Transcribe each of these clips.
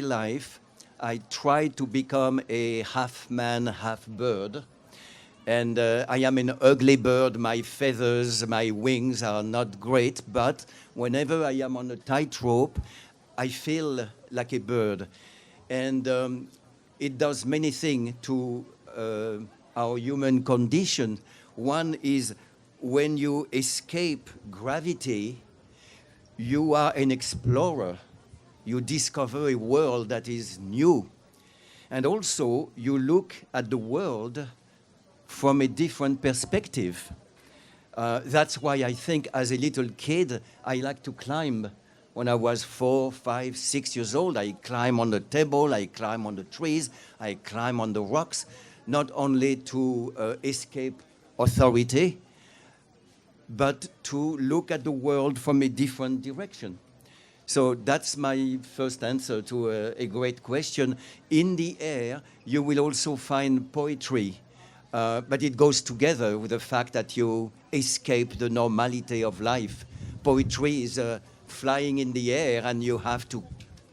my life, I try to become a half man, half bird. And I am an ugly bird. My feathers, my wings are not great. But whenever I am on a tightrope, I feel like a bird. And it does many things to our human condition. One is when you escape gravity, you are an explorer. You discover a world that is new. And also, you look at the world from a different perspective. That's why I think as a little kid, I liked to climb. When I was 4, 5, 6 years old, I climb on the table, I climb on the trees, I climb on the rocks, not only to escape authority, but to look at the world from a different direction. So that's my first answer to a great question. In the air, you will also find poetry, but it goes together with the fact that you escape the normality of life. Poetry is flying in the air, and you have to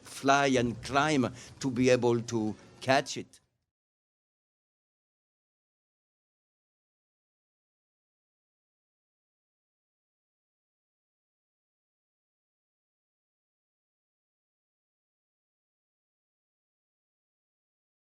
fly and climb to be able to catch it.